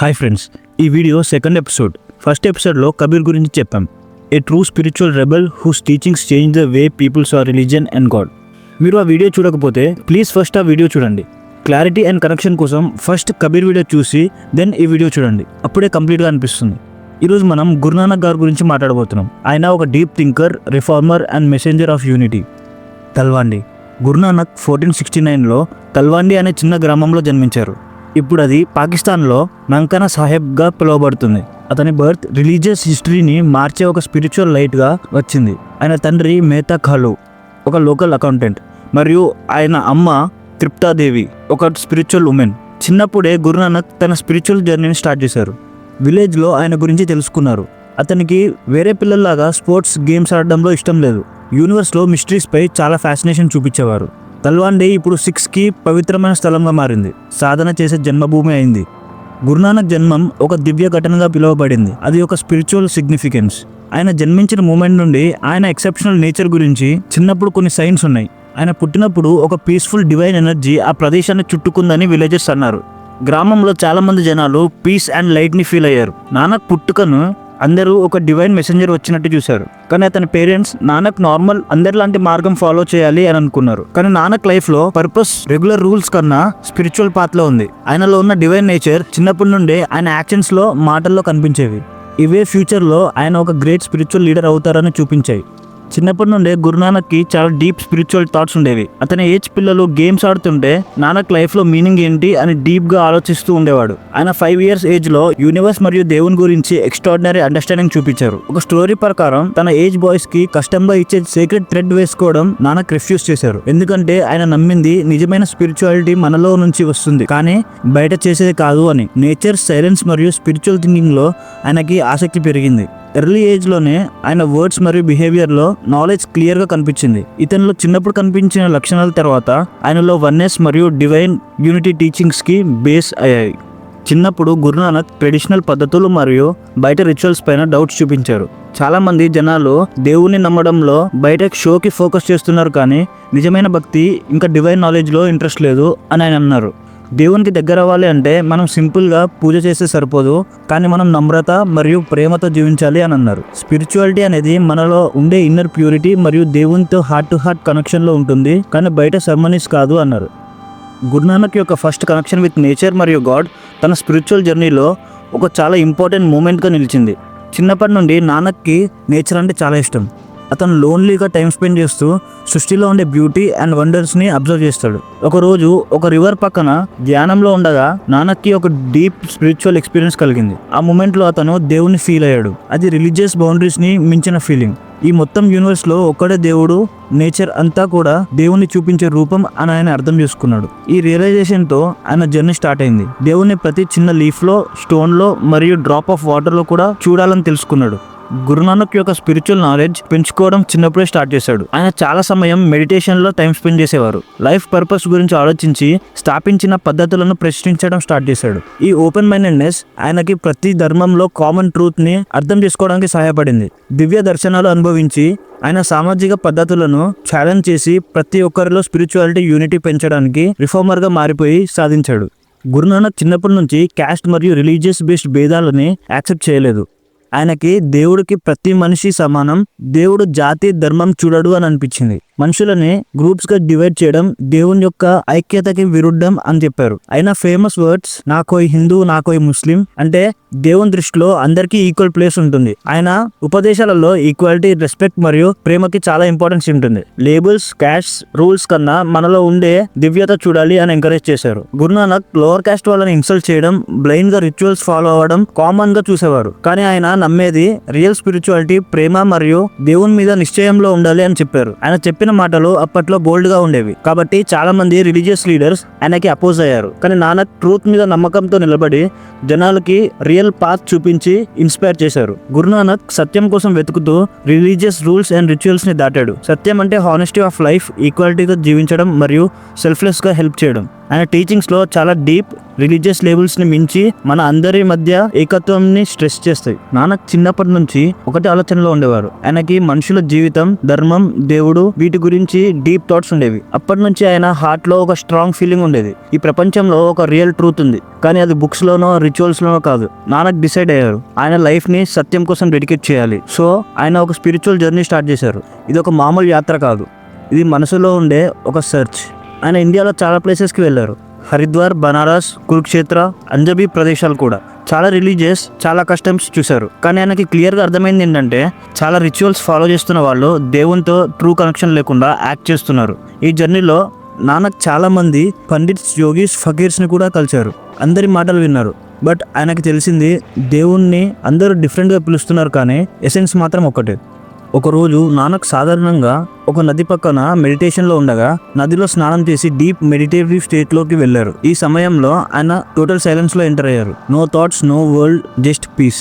Hi friends, ఈ video second episode. First ఎపిసోడ్లో కబీర్ గురించి చెప్పాం. A true spiritual rebel whose teachings change the way peoples or religion and God. మీరు ఆ video చూడకపోతే ప్లీజ్ ఫస్ట్ ఆ వీడియో చూడండి. క్లారిటీ అండ్ కనెక్షన్ కోసం ఫస్ట్ కబీర్ వీడియో చూసి దెన్ ఈ వీడియో చూడండి. అప్పుడే కంప్లీట్గా అనిపిస్తుంది. ఈరోజు మనం గురునానక్ గారి గురించి మాట్లాడబోతున్నాం. ఆయన ఒక deep thinker, reformer and messenger of unity. Talwandi. Guru Nanak 1469లో Talwandi అనే చిన్న గ్రామంలో జన్మించారు. ఇప్పుడు అది పాకిస్తాన్లో నంకనా సాహెబ్గా పిలువబడుతుంది. అతని బర్త్ రిలీజియస్ హిస్టరీని మార్చే ఒక స్పిరిచువల్ లైట్గా వచ్చింది. ఆయన తండ్రి మేతా ఖాలు, ఒక లోకల్ అకౌంటెంట్, మరియు ఆయన అమ్మ తృప్తాదేవి, ఒక స్పిరిచువల్ ఉమెన్. చిన్నప్పుడే గురునానక్ తన స్పిరిచువల్ జర్నీని స్టార్ట్ చేశారు. విలేజ్లో ఆయన గురించి తెలుసుకున్నారు. అతనికి వేరే పిల్లల్లాగా స్పోర్ట్స్, గేమ్స్ ఆడడంలో ఇష్టం లేదు. యూనివర్స్లో మిస్టరీస్పై చాలా ఫ్యాసినేషన్ చూపించేవారు. తల్వాండి ఇప్పుడు సిక్స్కి పవిత్రమైన స్థలంగా మారింది. సాధన చేసే జన్మభూమి అయింది. గురునానక్ జన్మం ఒక దివ్య ఘటనగా పిలువబడింది. అది ఒక స్పిరిచువల్ సిగ్నిఫికెన్స్. ఆయన జన్మించిన మూమెంట్ నుండి ఆయన ఎక్సెప్షనల్ నేచర్ గురించి చిన్నప్పుడు కొన్ని సైన్స్ ఉన్నాయి. ఆయన పుట్టినప్పుడు ఒక పీస్ఫుల్ డివైన్ ఎనర్జీ ఆ ప్రదేశాన్ని చుట్టుకుందని విలేజర్స్ అన్నారు. గ్రామంలో చాలామంది జనాలు పీస్ అండ్ లైట్ని ఫీల్ అయ్యారు. నానక్ పుట్టుకను అందరూ ఒక డివైన్ మెసెంజర్ వచ్చినట్టు చూశారు. కానీ అతని పేరెంట్స్ నానక్ నార్మల్ అందరిలాంటి మార్గం ఫాలో చేయాలి అని అనుకున్నారు. కానీ నానక్ లైఫ్లో పర్పస్ రెగ్యులర్ రూల్స్ కన్నా స్పిరిచువల్ పాత్లో ఉంది. ఆయనలో ఉన్న డివైన్ నేచర్ చిన్నప్పటి నుండే ఆయన యాక్షన్స్లో, మాటల్లో కనిపించేవి. ఇవే ఫ్యూచర్లో ఆయన ఒక గ్రేట్ స్పిరిచువల్ లీడర్ అవుతారని చూపించాయి. చిన్నప్పటి నుండే గురునానక్కి చాలా డీప్ స్పిరిచువల్ థాట్స్ ఉండేవి. అతని ఏజ్ పిల్లలు గేమ్స్ ఆడుతుంటే నానక్ లైఫ్లో మీనింగ్ ఏంటి అని డీప్గా ఆలోచిస్తూ ఉండేవాడు. ఆయన 5 years ఏజ్లో యూనివర్స్ మరియు దేవుని గురించి ఎక్స్ట్రాడినరీ అండర్స్టాండింగ్ చూపించారు. ఒక స్టోరీ ప్రకారం తన ఏజ్ బాయ్స్కి కష్టంగా ఇచ్చే సీక్రెట్ థ్రెడ్ వేసుకోవడం నానక్ రిఫ్యూజ్ చేశారు. ఎందుకంటే ఆయన నమ్మింది నిజమైన స్పిరిచువాలిటీ మనలో నుంచి వస్తుంది, కానీ బయట చేసేది కాదు అని. నేచర్, సైలెన్స్ మరియు స్పిరిచువల్ థింకింగ్లో ఆయనకి ఆసక్తి పెరిగింది. ఎర్లీ ఏజ్లోనే ఆయన వర్డ్స్ మరియు బిహేవియర్లో నాలెడ్జ్ క్లియర్గా కనిపించింది. ఇతనిలో చిన్నప్పుడు కనిపించిన లక్షణాల తర్వాత ఆయనలో వన్నెస్ మరియు డివైన్ యూనిటీ టీచింగ్స్కి బేస్ అయ్యాయి. చిన్నప్పుడు గురునానక్ ట్రెడిషనల్ పద్ధతులు మరియు బయట రిచువల్స్ పైన డౌట్స్ చూపించారు. చాలామంది జనాలు దేవుణ్ణి నమ్మడంలో బయట షోకి ఫోకస్ చేస్తున్నారు, కానీ నిజమైన భక్తి ఇంకా డివైన్ నాలెడ్జ్లో ఇంట్రెస్ట్ లేదు అని ఆయన అన్నారు. దేవునికి దగ్గర అవ్వాలి అంటే మనం సింపుల్గా పూజ చేస్తే సరిపోదు, కానీ మనం నమ్రత మరియు ప్రేమతో జీవించాలి అని అన్నారు. స్పిరిచువాలిటీ అనేది మనలో ఉండే ఇన్నర్ ప్యూరిటీ మరియు దేవునితో హార్ట్ టు హార్ట్ కనెక్షన్లో ఉంటుంది, కానీ బయట సెర్మనీస్ కాదు అన్నారు. గురునానక్ యొక్క ఫస్ట్ కనెక్షన్ విత్ నేచర్ మరియు గాడ్ తన స్పిరిచువల్ జర్నీలో ఒక చాలా ఇంపార్టెంట్ మూమెంట్గా నిలిచింది. చిన్నప్పటి నుండి నానక్కి నేచర్ అంటే చాలా ఇష్టం. అతను లోన్లీగా టైం స్పెండ్ చేస్తూ సృష్టిలో ఉండే బ్యూటీ అండ్ వండర్స్ని అబ్జర్వ్ చేస్తాడు. ఒకరోజు ఒక రివర్ పక్కన ధ్యానంలో ఉండగా నానక్కి ఒక డీప్ స్పిరిచువల్ ఎక్స్పీరియన్స్ కలిగింది. ఆ మూమెంట్లో అతను దేవుని ఫీల్ అయ్యాడు. అది రిలీజియస్ బౌండరీస్ని మించిన ఫీలింగ్. ఈ మొత్తం యూనివర్స్లో ఒక్కడే దేవుడు, నేచర్ అంతా కూడా దేవుణ్ణి చూపించే రూపం అని ఆయన అర్థం చేసుకున్నాడు. ఈ రియలైజేషన్తో ఆయన జర్నీ స్టార్ట్ అయింది. దేవుణ్ణి ప్రతి చిన్న లీఫ్లో, స్టోన్లో మరియు డ్రాప్ ఆఫ్ వాటర్లో కూడా చూడాలని తెలుసుకున్నాడు. గురునానక్ యొక్క స్పిరిచువల్ నాలెడ్జ్ పెంచుకోవడం చిన్నప్పుడే స్టార్ట్ చేశాడు. ఆయన చాలా సమయం మెడిటేషన్లో టైం స్పెండ్ చేసేవారు. లైఫ్ పర్పస్ గురించి ఆలోచించి స్థాపించిన పద్ధతులను ప్రశ్నించడం స్టార్ట్ చేశాడు. ఈ ఓపెన్ మైండెడ్నెస్ ఆయనకి ప్రతి ధర్మంలో కామన్ ట్రూత్ని అర్థం చేసుకోవడానికి సహాయపడింది. దివ్య దర్శనాలు అనుభవించి ఆయన సామాజిక పద్ధతులను ఛాలెంజ్ చేసి ప్రతి ఒక్కరిలో స్పిరిచువాలిటీ యూనిటీ పెంచడానికి రిఫార్మర్గా మారిపోయి సాధించాడు. గురునానక్ చిన్నప్పటి నుంచి క్యాస్ట్ మరియు రిలీజియస్ బేస్డ్ భేదాలని యాక్సెప్ట్ చేయలేదు. ఆయనకి దేవుడికి ప్రతి మనిషి సమానం, దేవుడు జాతి, ధర్మం చూడడు అని అనిపించింది. మనుషులని గ్రూప్స్గా డివైడ్ చేయడం దేవుని యొక్క ఐక్యతకి విరుద్ధం అని చెప్పారు. ఆయన ఫేమస్ వర్డ్స్ "నా కోయి హిందూ, నా కోయి ముస్లిం" అంటే దేవుని దృష్టిలో అందరికీ ఈక్వల్ ప్లేస్ ఉంటుంది. ఆయన ఉపదేశాలలో ఈక్వాలిటీ, రెస్పెక్ట్ మరియు ప్రేమకి చాలా ఇంపార్టెన్స్ ఉంటుంది. లేబుల్స్, క్యాస్ట్, రూల్స్ కన్నా మనలో ఉండే దివ్యత చూడాలి అని ఎంకరేజ్ చేశారు. గురునానక్ లోవర్ క్యాస్ట్ వాళ్ళని ఇన్సల్ట్ చేయడం, బ్లైండ్ గా రిచువల్స్ ఫాలో అవ్వడం కామన్ గా చూసేవారు. కానీ ఆయన నమ్మేది రియల్ స్పిరిచువాలిటీ, ప్రేమ మరియు దేవుని మీద నిశ్చయంలో ఉండాలి అని చెప్పారు. ఆయన చెప్పిన మాటలు అప్పట్లో బోల్డ్ గా ఉండేవి, కాబట్టి చాలా మంది రిలీజియస్ లీడర్స్ ఆయనకి అపోజ్ అయ్యారు. కానీ నానక్ ట్రూత్ మీద నమ్మకంతో నిలబడి జనాలకి రియల్ పాత్ చూపించి ఇన్స్పైర్ చేశారు. గురునానక్ సత్యం కోసం వెతుకుతూ రిలీజియస్ రూల్స్ అండ్ రిచువల్స్ ని దాటాడు. సత్యం అంటే హానెస్టీ ఆఫ్ లైఫ్, ఈక్వాలిటీగా జీవించడం మరియు సెల్ఫ్లెస్ గా హెల్ప్ చేయడం. ఆయన టీచింగ్స్లో చాలా డీప్ రిలీజియస్ లెవెల్స్ని మించి మన అందరి మధ్య ఏకత్వంని స్ట్రెస్ చేస్తాయి. నానక్ చిన్నప్పటి నుంచి ఒకటి ఆలోచనలో ఉండేవారు. ఆయనకి మనుషుల జీవితం, ధర్మం, దేవుడు వీటి గురించి డీప్ థాట్స్ ఉండేవి. అప్పటి నుంచి ఆయన హార్ట్లో ఒక స్ట్రాంగ్ ఫీలింగ్ ఉండేది. ఈ ప్రపంచంలో ఒక రియల్ ట్రూత్ ఉంది, కానీ అది బుక్స్ లోనో రిచువల్స్ లోనో కాదు. నానక్ డిసైడ్ అయ్యారు ఆయన లైఫ్ ని సత్యం కోసం డెడికేట్ చేయాలి. సో ఆయన ఒక స్పిరిచువల్ జర్నీ స్టార్ట్ చేశారు. ఇది ఒక మామూలు యాత్ర కాదు, ఇది మనసులో ఉండే ఒక సెర్చ్. ఆయన ఇండియాలో చాలా ప్లేసెస్కి వెళ్ళారు. హరిద్వార్, బనారస్, కురుక్షేత్ర, అంజబీ ప్రదేశాలు కూడా. చాలా రిలీజియస్, చాలా కస్టమ్స్ చూశారు. కానీ ఆయనకి క్లియర్గా అర్థమైంది ఏంటంటే చాలా రిచువల్స్ ఫాలో చేస్తున్న వాళ్ళు దేవునితో ట్రూ కనెక్షన్ లేకుండా యాక్ట్ చేస్తున్నారు. ఈ జర్నీలో నానక్ చాలా మంది పండిట్స్, యోగీస్, ఫకీర్స్ని కూడా కలిశారు. అందరి మాటలు విన్నారు. బట్ ఆయనకి తెలిసింది దేవుణ్ణి అందరూ డిఫరెంట్గా పిలుస్తున్నారు, కానీ ఎసెన్స్ మాత్రం ఒకటే. ఒకరోజు నానక్ సాధారణంగా ఒక నది పక్కన మెడిటేషన్లో ఉండగా నదిలో స్నానం చేసి డీప్ మెడిటేటివ్ స్టేట్లోకి వెళ్ళారు. ఈ సమయంలో ఆయన టోటల్ సైలెన్స్లో ఎంటర్ అయ్యారు. No thoughts, no world, just peace.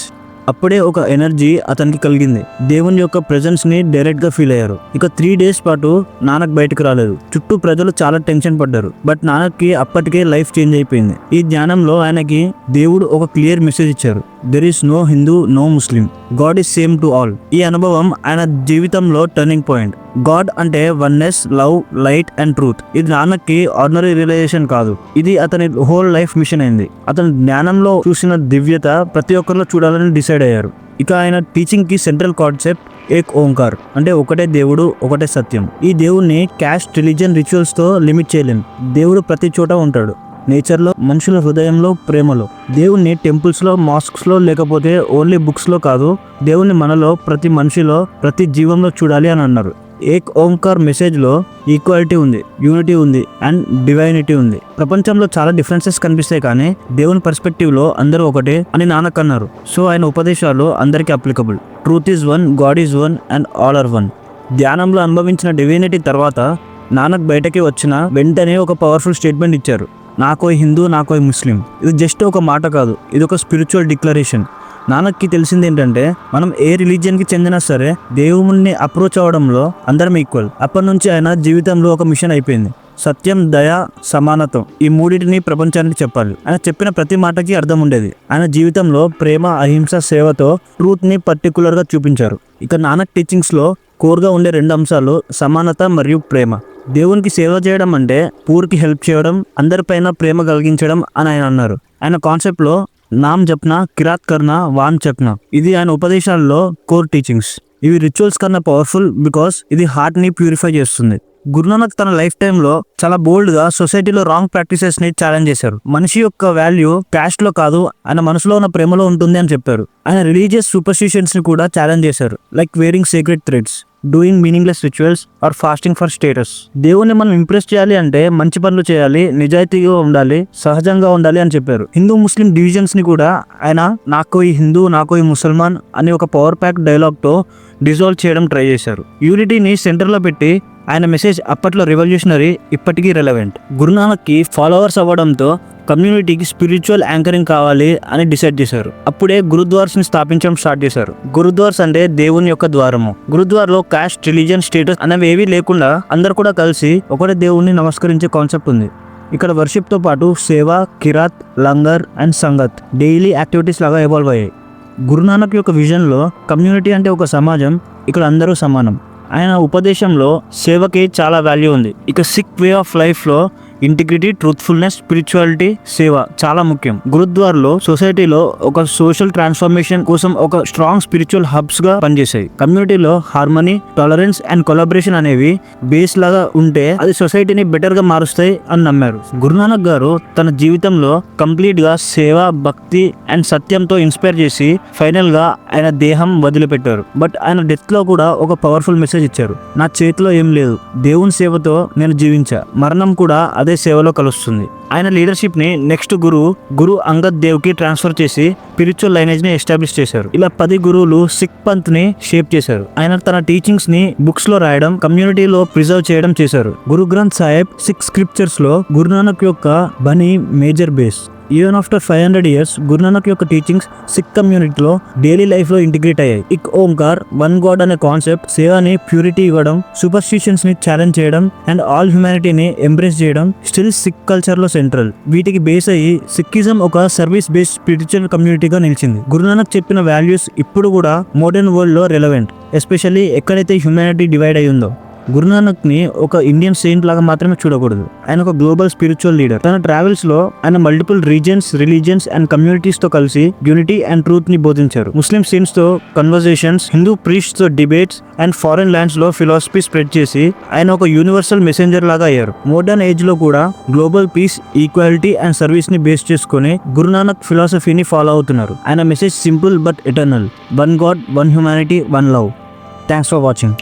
అప్పుడే ఒక ఎనర్జీ అతనికి కలిగింది. దేవుని యొక్క ప్రెజెన్స్ ని డైరెక్ట్ గా ఫీల్ అయ్యారు. ఇక 3 days పాటు నానక్ బయటకు రాలేదు. చుట్టూ ప్రజలు చాలా టెన్షన్ పడ్డారు. బట్ నానక్ కి అప్పటికే లైఫ్ చేంజ్ అయిపోయింది. ఈ ధ్యానంలో ఆయనకి దేవుడు ఒక క్లియర్ మెసేజ్ ఇచ్చారు. There is no Hindu, no Muslim, God is same to all. ఈ అనుభవం ఆయన జీవితంలో టర్నింగ్ పాయింట్. గాడ్ అంటే oneness, love, light and truth. ఇది నానక్కి ఆర్డినరీ రియలైజేషన్ కాదు, ఇది అతని హోల్ లైఫ్ మిషన్ అయింది. అతని జ్ఞానంలో చూసిన దివ్యత ప్రతి ఒక్కరిలో చూడాలని డిసైడ్ అయ్యారు. ఇక ఆయన టీచింగ్ కి సెంట్రల్ కాన్సెప్ట్ ఏక్ ఓంకార్, అంటే ఒకటే దేవుడు, ఒకటే సత్యం. ఈ దేవుణ్ణి క్యాస్ట్, రిలీజియన్, రిచువల్స్ తో లిమిట్ చేయలేం. దేవుడు ప్రతి చోట ఉంటాడు. నేచర్లో, మనుషుల హృదయంలో, ప్రేమలో. దేవుణ్ణి టెంపుల్స్లో, మాస్క్స్లో, లేకపోతే ఓన్లీ బుక్స్లో కాదు, దేవుణ్ణి మనలో, ప్రతి మనిషిలో, ప్రతి జీవంలో చూడాలి అని అన్నారు. ఏక్ ఓంకార్ మెసేజ్లో ఈక్వాలిటీ ఉంది, యూనిటీ ఉంది అండ్ డివైనిటీ ఉంది. ప్రపంచంలో చాలా డిఫరెన్సెస్ కనిపిస్తాయి, కానీ దేవుని పర్స్పెక్టివ్లో అందరూ ఒకటే అని నానక్ అన్నారు. సో ఆయన ఉపదేశాలు అందరికీ applicable. Truth is one, God is one and all are one. ధ్యానంలో అనుభవించిన డివైనిటీ తర్వాత నానక్ బయటకి వచ్చిన వెంటనే ఒక పవర్ఫుల్ స్టేట్మెంట్ ఇచ్చారు. నాకోయ్ హిందూ, నాకోయ్ ముస్లిం. ఇది జస్ట్ ఒక మాట కాదు, ఇది ఒక స్పిరిచువల్ డిక్లరేషన్. నానక్కి తెలిసింది ఏంటంటే మనం ఏ రిలీజియన్కి చెందినా సరే దేవుణ్ణి అప్రోచ్ అవ్వడంలో అందరం ఈక్వల్. అప్పటి నుంచి ఆయన జీవితంలో ఒక మిషన్ అయిపోయింది. సత్యం, దయ, సమానత్వం, ఈ మూడింటిని ప్రపంచానికి చెప్పాలి. ఆయన చెప్పిన ప్రతి మాటకి అర్థం ఉండేది. ఆయన జీవితంలో ప్రేమ, అహింస, సేవతో ట్రూత్ని పర్టికులర్గా చూపించారు. ఇక నానక్ టీచింగ్స్లో కోర్గా ఉండే 2 అంశాలు సమానత మరియు ప్రేమ. దేవునికి సేవ చేయడం అంటే పూర్కి హెల్ప్ చేయడం, అందరిపైన ప్రేమ కలిగించడం అని ఆయన అన్నారు. ఆయన కాన్సెప్ట్లో నామ్ జప్నా, కిరాత్ కర్నా, వాన్ చక్నా, ఇది ఆయన ఉపదేశాల్లో కోర్ టీచింగ్స్. ఇవి రిచువల్స్ కన్నా పవర్ఫుల్ బికాస్ ఇది హార్ట్ని ప్యూరిఫై చేస్తుంది. గురునానక్ తన లైఫ్ టైంలో చాలా బోల్డ్గా సొసైటీలో రాంగ్ ప్రాక్టీసెస్ని ఛాలెంజ్ చేశారు. మనిషి యొక్క వాల్యూ క్యాస్ట్లో కాదు, ఆయన మనసులో ఉన్న ప్రేమలో ఉంటుంది అని చెప్పారు. ఆయన రిలీజియస్ సూపర్స్టిషన్స్ని కూడా ఛాలెంజ్ చేశారు, like wearing secret threads, doing meaningless rituals or fasting for status. దేవుణ్ణి మనం ఇంప్రెస్ చేయాలి అంటే మంచి పనులు చేయాలి, నిజాయితీగా ఉండాలి, సహజంగా ఉండాలి అని చెప్పారు. హిందూ ముస్లిం డివిజన్స్ని కూడా ఆయన నాకోయ్ హిందూ, నాకోయ్ ముసల్మాన్ అని ఒక పవర్ ప్యాక్ డైలాగ్తో డిజాల్వ్ చేయడం ట్రై చేశారు. యూనిటీని సెంటర్లో పెట్టి ఆయన మెసేజ్ అప్పట్లో రెవల్యూషనరీ, ఇప్పటికీ రెలవెంట్. గురునానక్కి ఫాలోవర్స్ అవ్వడంతో కమ్యూనిటీకి స్పిరిచువల్ యాంకరింగ్ కావాలి అని డిసైడ్ చేశారు. అప్పుడే గురుద్వార్స్ని స్థాపించడం స్టార్ట్ చేశారు. గురుద్వార్స్ అంటే దేవుని యొక్క ద్వారము. గురుద్వార్లో కాస్ట్, రిలీజియన్, స్టేటస్ అనేవి ఏవీ లేకుండా అందరు కూడా కలిసి ఒకటే దేవుణ్ణి నమస్కరించే కాన్సెప్ట్ ఉంది. ఇక్కడ వర్షిప్తో పాటు సేవ, కిరాత్, langar and Sangat daily activities లాగా ఎవాల్వ్ అయ్యాయి. గురునానక్ యొక్క విజన్లో కమ్యూనిటీ అంటే ఒక సమాజం, ఇక్కడ అందరూ సమానం. ఆయన ఉపదేశంలో సేవకి చాలా వాల్యూ ఉంది. ఇక సిక్ వే ఆఫ్ లైఫ్లో ఇంటిగ్రిటీ, ట్రూత్ఫుల్నెస్, స్పిరిచువాలిటీ, సేవ చాలా ముఖ్యం. గురుద్వార్లో సొసైటీలో ఒక సోషల్ ట్రాన్స్ఫర్మేషన్ కోసం ఒక స్ట్రాంగ్ స్పిరిచువల్ హబ్స్ గా పనిచేశాయి. కమ్యూనిటీలో హార్మనీ, టాలరెన్స్ అండ్ కొలాబరేషన్ అనేవి బేస్ లాగా ఉంటే అది సొసైటీని బెటర్ గా మారుస్తాయి అని నమ్మారు. గురునానక్ గారు తన జీవితంలో కంప్లీట్ గా సేవ, భక్తి అండ్ సత్యంతో ఇన్స్పైర్ చేసి ఫైనల్ గా ఆయన దేహం వదిలిపెట్టారు. బట్ ఆయన డెత్ లో కూడా ఒక పవర్ఫుల్ మెసేజ్ ఇచ్చారు. నా చేతిలో ఏం లేదు, దేవుని సేవతో నేను జీవించా, మరణం కూడా అదే సేవలో కలుస్తుంది. ఆయన లీడర్షిప్ ని నెక్స్ట్ గురు అంగద్ దేవ్ కి ట్రాన్స్ఫర్ చేసి స్పిరిచువల్ లైనేజ్ ని ఎస్టాబ్లిష్ చేశారు. ఇలా 10 గురువులు సిక్ పంత్ ని షేప్ చేశారు. ఆయన తన టీచింగ్స్ ని బుక్స్ లో రాయడం, కమ్యూనిటీలో ప్రిజర్వ్ చేయడం చేశారు. గురు గ్రంథ్ సాహిబ్ 6 స్క్రిప్చర్స్ లో గురునానక్ యొక్క బనీ major base. Even after 500 years Guru Nanak యొక్క టీచింగ్స్ సిక్ కమ్యూనిటీలో డైలీ లైఫ్ లో ఇంటిగ్రేట్ అయ్యాయి. ఇక్ ఓంకార్, వన్ గాడ్ అనే కాన్సెప్ట్ సేవని ప్యూరిటీ ఇవ్వడం, సూపర్స్టిషన్స్ ని ఛాలెంజ్ చేయడం అండ్ ఆల్ హ్యూమానిటీని ఎంబ్రేస్ చేయడం స్టిల్ సిక్ కల్చర్ లో సెంట్రల్. వీటికి బేస్ అయ్యి సిక్కిజం ఒక సర్వీస్ బేస్డ్ స్పిరిచువల్ కమ్యూనిటీగా నిలిచింది. గురునానక్ చెప్పిన వాల్యూస్ ఇప్పుడు కూడా మోడర్న్ వరల్డ్ లో రెలవెంట్, ఎస్పెషల్లీ ఎక్కడైతే హ్యూమానిటీ డివైడ్ అయి ఉందో. గురునానక్ ని ఒక ఇండియన్ సెయింట్ లాగా మాత్రమే చూడకూడదు. ఆయన ఒక గ్లోబల్ స్పిరిచువల్ లీడర్. తన ట్రావెల్స్ లో ఆయన multiple reasons, religions and communities తో కలిసి యూనిటీ అండ్ ట్రూత్ ని బోధించారు. ముస్లిం సెయింట్స్ తో కన్వర్జేషన్స్, హిందూ ప్రీస్ట్స్ తో డిబేట్స్ అండ్ ఫారెన్ ల్యాండ్స్ లో ఫిలాసఫీ స్ప్రెడ్ చేసి ఆయన ఒక యూనివర్సల్ మెసెంజర్ లాగా అయ్యారు. మోడర్న్ ఏజ్ లో కూడా global peace, equality and service ని బేస్ చేసుకుని గురునానక్ ఫిలాసఫీని ఫాలో అవుతున్నారు. ఆయన message simple but eternal: one God, one humanity, one love. Thanks for watching.